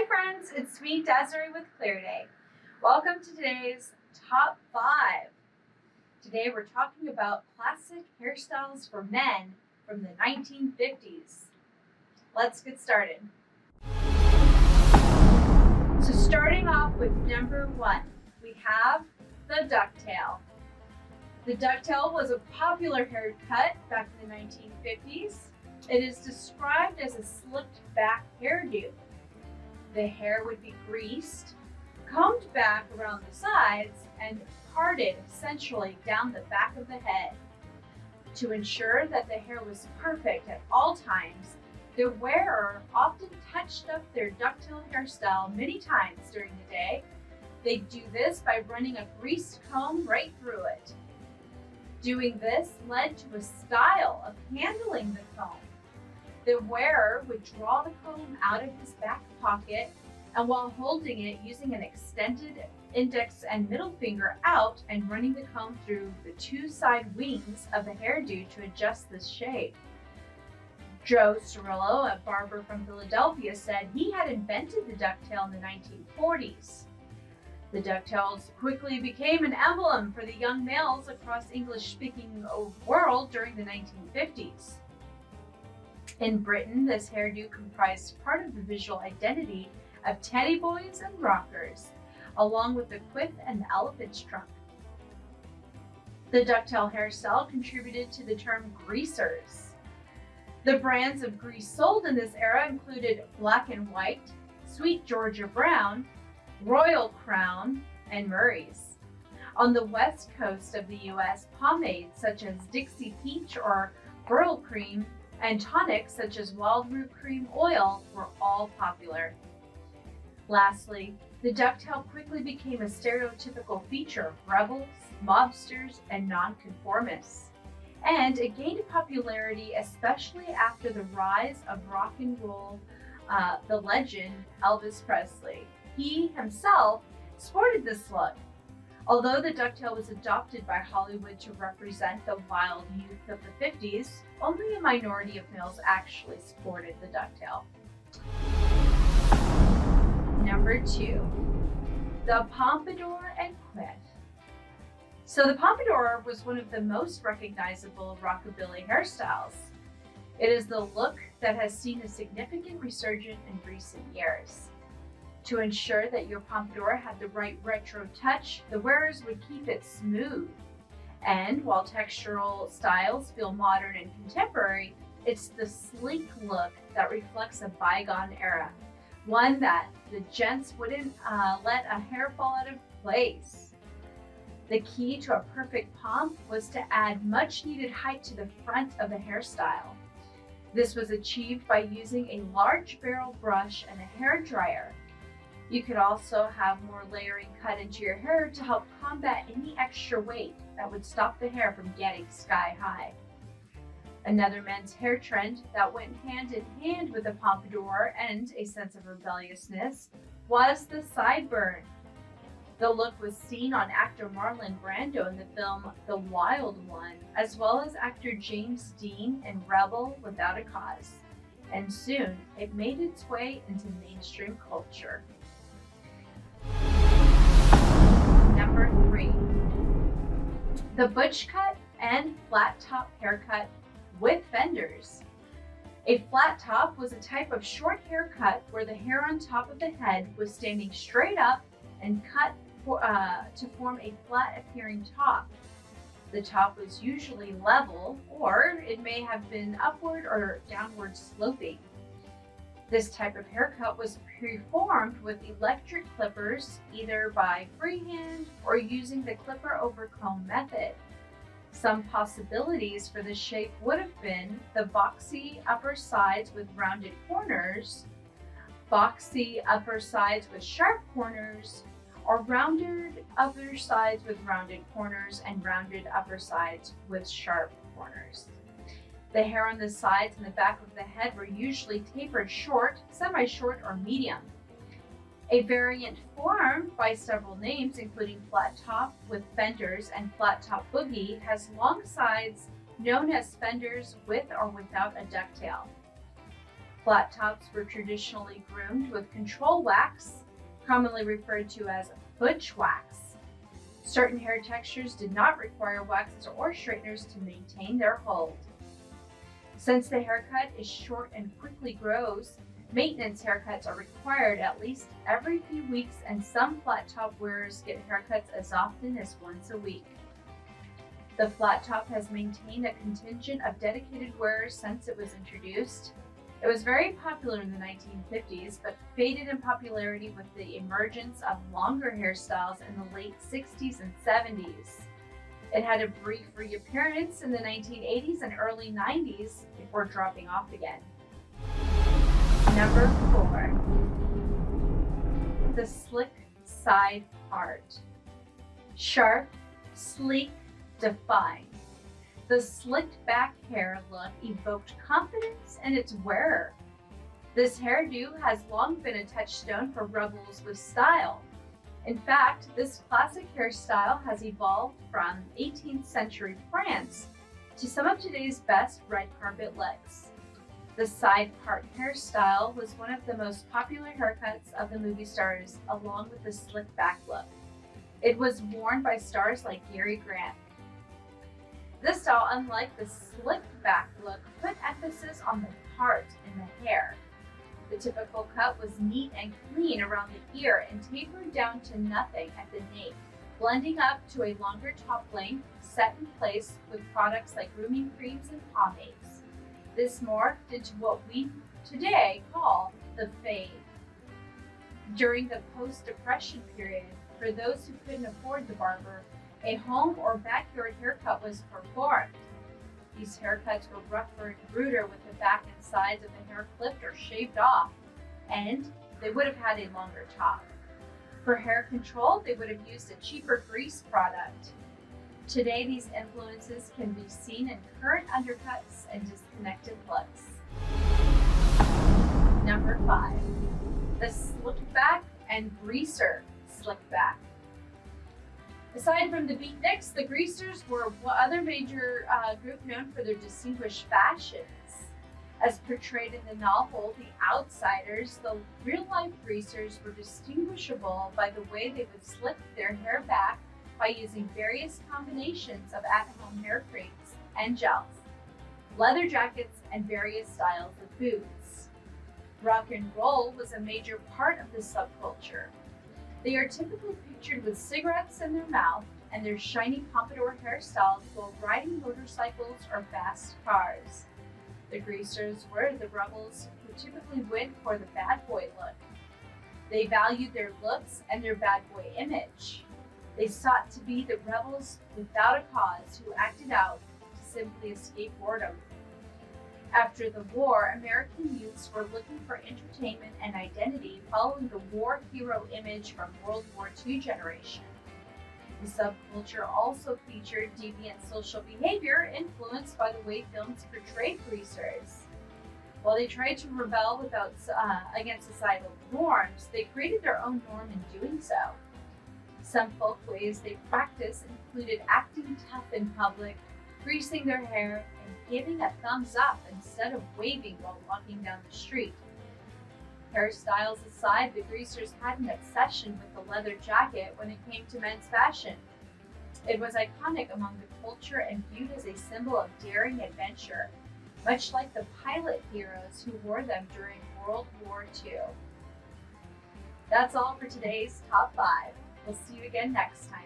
Hi friends, it's me, Desiree with Clearday. Welcome to today's Top 5. Today we're talking about classic hairstyles for men from the 1950s. Let's get started. So starting off with number 1, we have the ducktail. The ducktail was a popular haircut back in the 1950s. It is described as a slicked back hairdo. The hair would be greased, combed back around the sides, and parted essentially down the back of the head. To ensure that the hair was perfect at all times, the wearer often touched up their ducktail hairstyle many times during the day. They do this by running a greased comb right through it. Doing this led to a style of handling the comb. The wearer would draw the comb out of his back pocket, and while holding it using an extended index and middle finger out and running the comb through the two side wings of the hairdo to adjust the shape. Joe Cirillo, a barber from Philadelphia, said he had invented the ducktail in the 1940s. The ducktails quickly became an emblem for the young males across English-speaking world during the 1950s. In Britain, this hairdo comprised part of the visual identity of teddy boys and rockers, along with the quiff and the elephant's trunk. The ducktail hairstyle contributed to the term greasers. The brands of grease sold in this era included Black and White, Sweet Georgia Brown, Royal Crown, and Murray's. On the west coast of the U.S., pomades such as Dixie Peach or Burl Cream and tonics such as Wild Root Cream Oil were all popular. Lastly, the ducktail quickly became a stereotypical feature of rebels, mobsters, and nonconformists. And it gained popularity especially after the rise of rock and roll, the legend Elvis Presley. He himself sported this look. Although the ducktail was adopted by Hollywood to represent the wild youth of the 50s, only a minority of males actually sported the ducktail. Number 2, the pompadour and quiff. So the pompadour was one of the most recognizable rockabilly hairstyles. It is the look that has seen a significant resurgence in recent years. To ensure that your pompadour had the right retro touch, the wearers would keep it smooth. And while textural styles feel modern and contemporary, it's the sleek look that reflects a bygone era, one that the gents wouldn't let a hair fall out of place. The key to a perfect pomp was to add much needed height to the front of the hairstyle. This was achieved by using a large barrel brush and a hair dryer. You could also have more layering cut into your hair to help combat any extra weight that would stop the hair from getting sky high. Another men's hair trend that went hand in hand with the pompadour and a sense of rebelliousness was the sideburn. The look was seen on actor Marlon Brando in the film The Wild One, as well as actor James Dean in Rebel Without a Cause. And soon, it made its way into mainstream culture. Number 3, the butch cut and flat top haircut with fenders. A flat top was a type of short haircut where the hair on top of the head was standing straight up and cut to form a flat appearing top. The top was usually level, or it may have been upward or downward sloping. This type of haircut was performed with electric clippers, either by freehand or using the clipper over comb method. Some possibilities for this shape would have been the boxy upper sides with rounded corners, boxy upper sides with sharp corners, or rounded upper sides with rounded corners and rounded upper sides with sharp corners. The hair on the sides and the back of the head were usually tapered short, semi-short, or medium. A variant formed by several names, including flat top with fenders and flat top boogie, has long sides known as fenders with or without a ducktail. Flat tops were traditionally groomed with control wax, commonly referred to as butch wax. Certain hair textures did not require waxes or straighteners to maintain their hold. Since the haircut is short and quickly grows, maintenance haircuts are required at least every few weeks, and some flat top wearers get haircuts as often as once a week. The flat top has maintained a contingent of dedicated wearers since it was introduced. It was very popular in the 1950s, but faded in popularity with the emergence of longer hairstyles in the late 60s and 70s. It had a brief reappearance in the 1980s and early 90s before dropping off again. Number 4, the slick side part. Sharp, sleek, defined. The slicked back hair look evoked confidence in its wearer. This hairdo has long been a touchstone for rebels with style. In fact, this classic hairstyle has evolved from 18th century France to some of today's best red carpet looks. The side part hairstyle was one of the most popular haircuts of the movie stars, along with the slick back look. It was worn by stars like Cary Grant. This style, unlike the slicked back look, put emphasis on the part in the hair. The typical cut was neat and clean around the ear and tapered down to nothing at the nape, blending up to a longer top length set in place with products like grooming creams and pomades. This morphed into what we today call the fade. During the post-Depression period, for those who couldn't afford the barber, a home or backyard haircut was performed. These haircuts were rougher and ruder, with the back and sides of the hair clipped or shaved off, and they would have had a longer top. For hair control, they would have used a cheaper grease product. Today, these influences can be seen in current undercuts and disconnected looks. Number 5, the slick back and greaser slick back. Aside from the beatniks, the greasers were other major group known for their distinguished fashions. As portrayed in the novel The Outsiders, the real-life greasers were distinguishable by the way they would slick their hair back by using various combinations of at-home hair creams and gels, leather jackets, and various styles of boots. Rock and roll was a major part of the subculture. They are typically pictured with cigarettes in their mouth and their shiny pompadour hairstyles while riding motorcycles or fast cars. The greasers were the rebels who typically went for the bad boy look. They valued their looks and their bad boy image. They sought to be the rebels without a cause who acted out to simply escape boredom. After the war, American youths were looking for entertainment and identity following the war hero image from World War II generation. The subculture also featured deviant social behavior influenced by the way films portrayed greasers. While they tried to rebel against societal norms, they created their own norm in doing so. Some folk ways they practiced included acting tough in public, greasing their hair, and giving a thumbs up instead of waving while walking down the street. Hairstyles aside, the greasers had an obsession with the leather jacket when it came to men's fashion. It was iconic among the culture and viewed as a symbol of daring adventure, much like the pilot heroes who wore them during World War II. That's all for today's Top 5. We'll see you again next time.